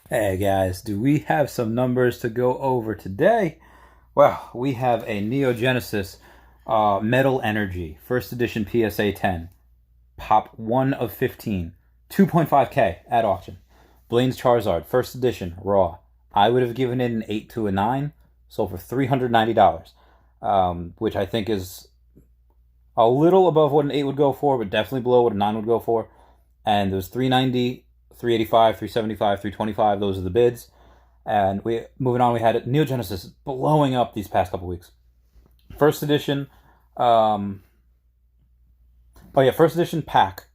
Hey guys, do we have some numbers to go over today? Well, we have a Neo Genesis Metal Energy, first edition PSA 10, pop 1 of 15, 2.5K at auction. Blaine's Charizard, first edition, raw. I would have given it an 8 to a 9, sold for $390, which I think is a little above what an 8 would go for, but definitely below what a 9 would go for. And there was 390, 385, 375, 325. Those are the bids. And we moving on, we had Neo Genesis blowing up these past couple weeks. First edition, first edition pack.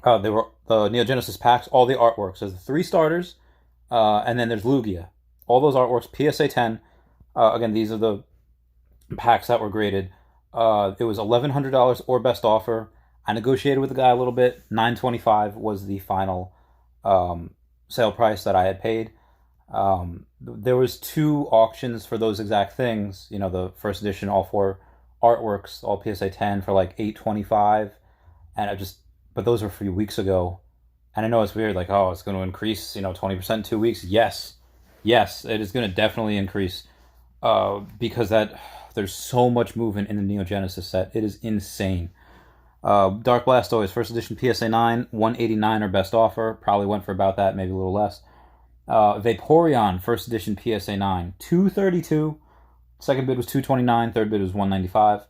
They were the Neo Genesis packs, all the artworks. There's the 3 starters, and then there's Lugia. All those artworks, PSA 10. Again, these are the packs that were graded. It was $1,100 or best offer. I negotiated with the guy a little bit. $925 was the final sale price that I had paid. There was 2 auctions for those exact things. You know, the first edition, all 4 artworks, all PSA 10 for like $825, and but those were a few weeks ago. And I know it's weird, like, oh, it's going to increase, 20% in 2 weeks. Yes, it is going to definitely increase because there's so much movement in the Neo Genesis set. It is insane. Dark Blastoise, first edition PSA 9, $189 or best offer. Probably went for about that, maybe a little less. Vaporeon, first edition PSA 9, $232. Second bid was $229. Third bid was $195.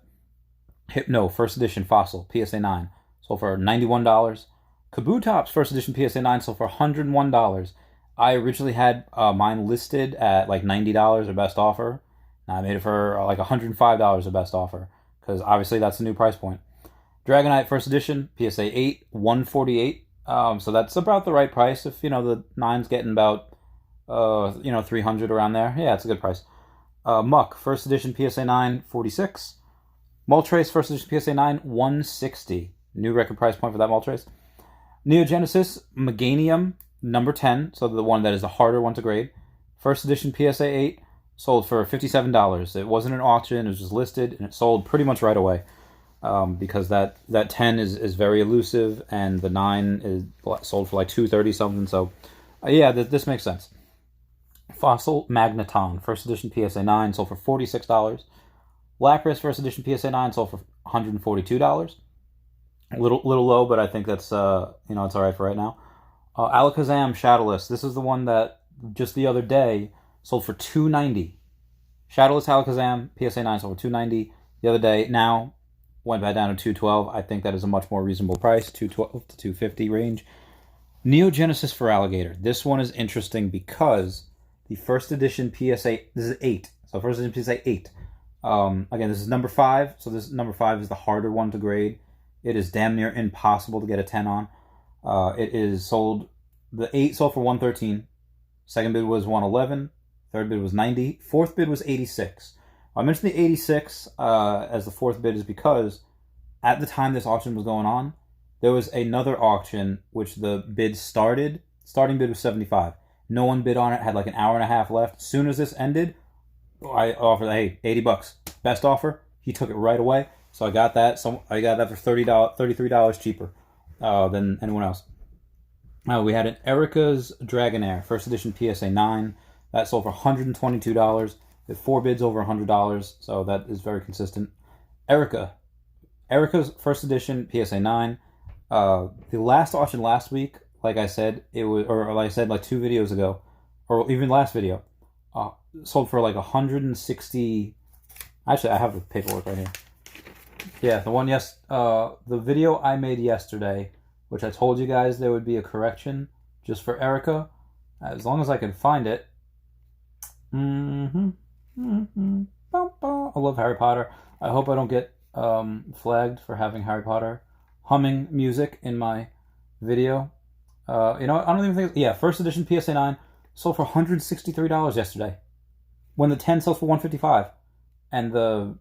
Hypno, first edition Fossil, PSA 9, sold for $91. Kabutops, first edition PSA 9, sold for $101. I originally had mine listed at like $90 or best offer. Now I made it for like $105 or best offer, because obviously that's the new price point. Dragonite first edition, PSA 8, $148. So that's about the right price. If, the 9's getting about, $300 around there. Yeah, it's a good price. Muck first edition PSA 9, $46. Moltres first edition PSA 9, $160. New record price point for that Moltres. Neo Genesis Meganium, number 10. So the one that is the harder one to grade. First edition PSA 8, sold for $57. It wasn't an auction. It was just listed, and it sold pretty much right away. Because that 10 is very elusive, and the 9 is sold for like $230 something. So, this makes sense. Fossil Magneton, first edition PSA 9, sold for $46. Lapras, first edition PSA 9, sold for $142. A little low, but I think that's it's all right for right now. Alakazam Shadowless, this is the one that just the other day sold for $290. Shadowless Alakazam PSA 9 sold for $290 the other day. Now went back down to $212. I think that is a much more reasonable price, $212 to $250 range. Neo Genesis for Alligator. This one is interesting because the first edition PSA, this is 8. So first edition PSA 8. Again, this is number 5. So this number 5 is the harder one to grade. It is damn near impossible to get a 10 on. It is sold, the 8 sold for $113. Second bid was $111. Third bid was $90. Fourth bid was $86. I mentioned the $86 as the fourth bid is because at the time this auction was going on, there was another auction which the bid starting bid was $75. No one bid on it, had like an hour and a half left. As soon as this ended, I offered, hey, $80. Best offer. He took it right away. So I got that. So I got that for $33 cheaper than anyone else. We had an Erica's Dragonair, first edition PSA 9. That sold for $122. With 4 bids over $100, so that is very consistent. Erica's first edition PSA 9. The last auction last week, like I said, it was, or like I said, like 2 videos ago, or even last video, sold for like 160. Actually, I have the paperwork right here. Yeah, the video I made yesterday, which I told you guys there would be a correction just for Erica, as long as I can find it. I love Harry Potter. I hope I don't get flagged for having Harry Potter humming music in my video. I don't even think. Yeah, first edition PSA 9 sold for $163 yesterday, when the 10 sold for $155, and the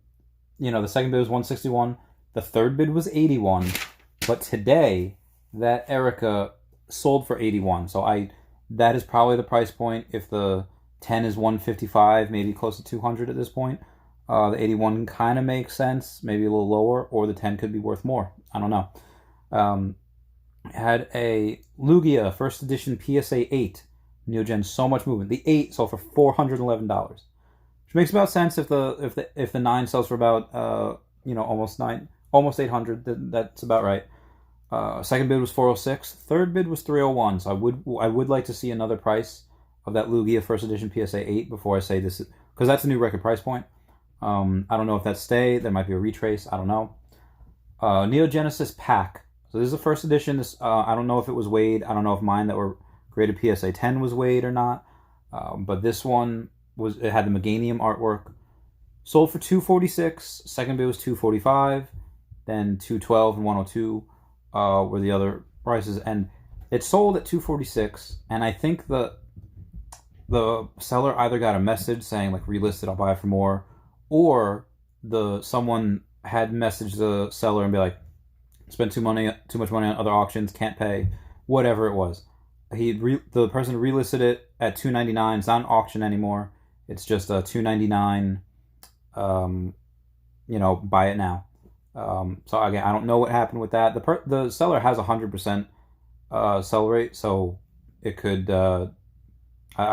second bid was $161. The third bid was $81, but today that Erica sold for $81. So that is probably the price point. If the 10 is $155, maybe close to $200 at this point. The 81 kind of makes sense, maybe a little lower, or the 10 could be worth more. I don't know. Had a Lugia first edition PSA 8, Neogen, so much movement. The 8 sold for $411, which makes about sense if the 9 sells for about almost 800. That's about right. Second bid was 406. Third bid was 301. So I would like to see another price of that Lugia first edition PSA 8 before I say this, because that's a new record price point. I don't know if that's stay. There might be a retrace. I don't know. Neo Genesis pack. So this is the first edition. This I don't know if it was weighed. I don't know if mine that were graded PSA 10 was weighed or not. But this one it had the Meganium artwork. Sold for $246. Second bid was $245. Then $212 and $102 were the other prices, and it sold at $246. And I think the seller either got a message saying like relisted, I'll buy it for more, or someone had messaged the seller and be like, spent too much money on other auctions, can't pay, whatever it was. The person relisted it at $299. It's not an auction anymore. It's just a $299. Buy it now. So again, I don't know what happened with that. The seller has 100% sell rate, so it could. I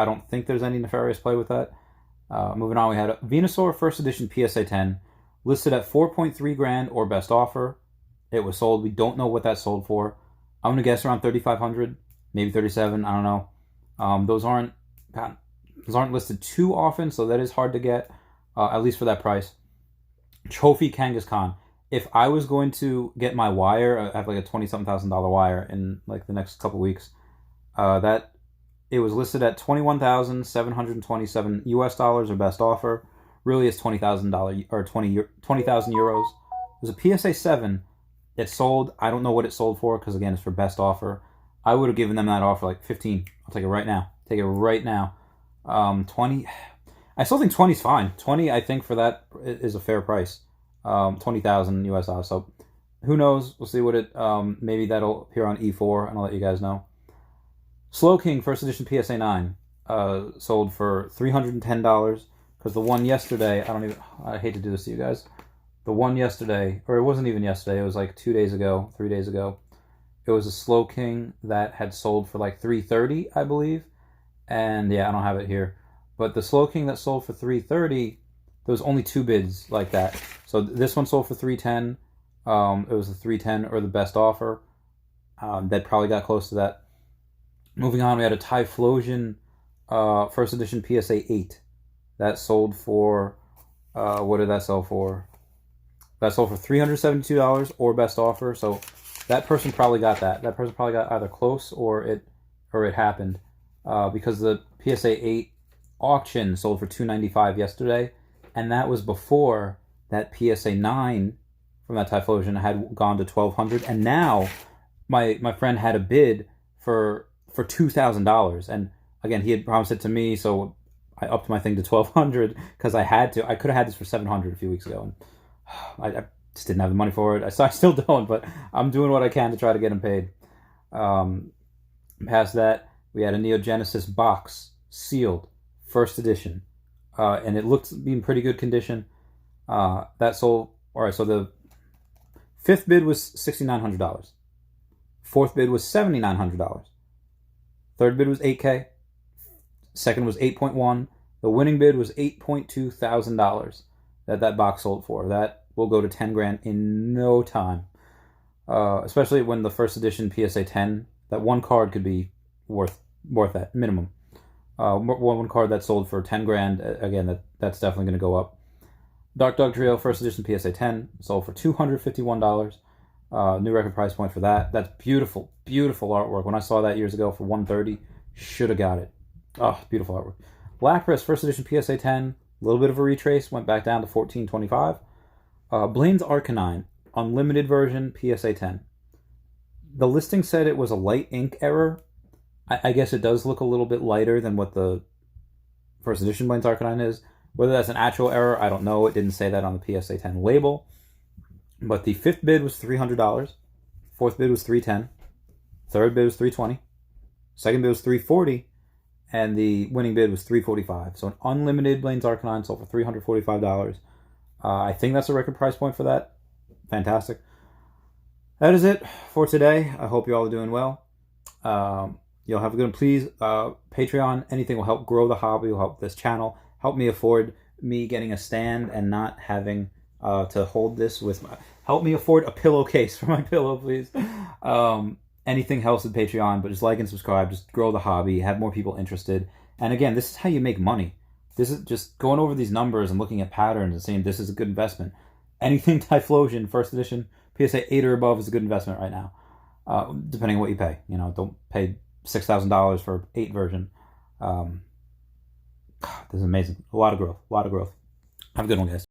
don't think there's any nefarious play with that. Moving on, we had a Venusaur first edition PSA 10 listed at 4.3 grand or best offer. It was sold. We don't know what that sold for. I'm gonna guess around 3,500, maybe 37. I don't know. Those aren't listed too often, so that is hard to get, at least for that price. Trophy Kangaskhan. If I was going to get my wire, I have like a $20,000 wire in like the next couple weeks. That it was listed at $21,727 US or best offer. Really, it's $20,000 or 20,000 euros. It was a PSA 7. It sold. I don't know what it sold for because again, it's for best offer. I would have given them that offer like 15. I'll take it right now. 20. I still think 20 is fine. 20, I think for that is a fair price. 20,000 US dollars. So who knows? We'll see what it. Maybe that'll appear on E4, and I'll let you guys know. Slow King first edition PSA 9 sold for $310 because the one yesterday. I hate to do this to you guys. The one yesterday, or it wasn't even yesterday. It was like 3 days ago. It was a Slow King that had sold for like $330, I believe. And yeah, I don't have it here. But the Slow King that sold for $330, there was only 2 bids like that. So this one sold for $310. It was the $310 or the best offer. That probably got close to that. Moving on, we had a Typhlosion first edition PSA 8. That sold for, what did that sell for? That sold for $372 or best offer. So that person probably got that. That person probably got either close or it happened. Because the PSA 8 auction sold for $295 yesterday, and that was before that PSA 9 from that Typhlosion had gone to $1,200, and now my friend had a bid for $2,000, and again he had promised it to me, so I upped my thing to $1,200 because I had to. I could have had this for $700 a few weeks ago, and I just didn't have the money for it. I still don't, but I'm doing what I can to try to get him paid. Past that, we had a Neo Genesis box, sealed, first edition, and it looked to be in pretty good condition. That sold. All right, so the 5th bid was $6,900. 4th bid was $7,900. 3rd bid was $8K. 2nd was $8.1. The winning bid was $8.2 thousand that box sold for. That will go to 10 grand in no time. Especially when the first edition PSA 10, that one card could be worth that minimum. One card that sold for 10 grand, again, that's definitely going to go up. Dark Dog Trio first edition PSA 10 sold for $251. New record price point for that. That's beautiful, beautiful artwork. When I saw that years ago for $130, should have got it. Oh, beautiful artwork. Lapras first edition PSA 10, a little bit of a retrace, went back down to $14.25. Blaine's Arcanine unlimited version PSA 10. The listing said it was a light ink error. I guess it does look a little bit lighter than what the first edition Blaine's Arcanine is. Whether that's an actual error, I don't know. It didn't say that on the PSA 10 label. But the 5th bid was $300. 4th bid was $310. 3rd bid was $320. 2nd bid was $340. And the winning bid was $345. So an unlimited Blaine's Arcanine sold for $345. I think that's a record price point for that. Fantastic. That is it for today. I hope you all are doing well. You'll have a good one. Please, Patreon, anything will help grow the hobby, will help this channel, help me afford me getting a stand and not having to hold this with my... Help me afford a pillowcase for my pillow, please. Anything helps with Patreon, but just like and subscribe, just grow the hobby, have more people interested. And again, this is how you make money. This is just going over these numbers and looking at patterns and saying this is a good investment. Anything Typhlosion, first edition, PSA 8 or above is a good investment right now, depending on what you pay. You know, don't pay $6,000 for 8 version. This is amazing. A lot of growth. Have a good one, guys.